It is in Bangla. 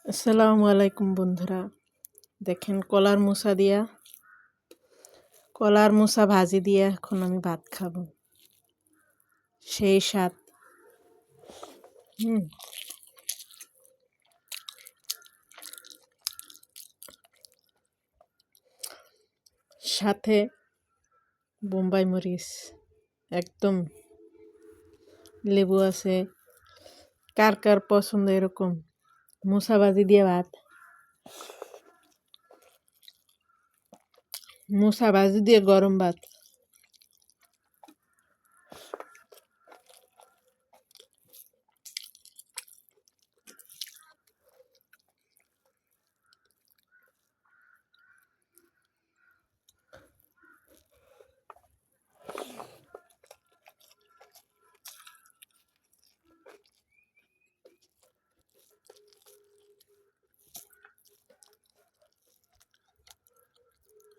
আসসালামু আলাইকুম বন্ধুরা। দেখেন কলার মোচা ভাজি দিয়ে এখন আমি ভাত খাবো। সেই স্বাদ। হুম। সাথে বোম্বাই মরিচ, একদম লেবু আছে। কার কার পছন্দ এরকম মোচা ভাজি দিয়ে ভাত? মোচা ভাজি দিয়ে গরম ভাত।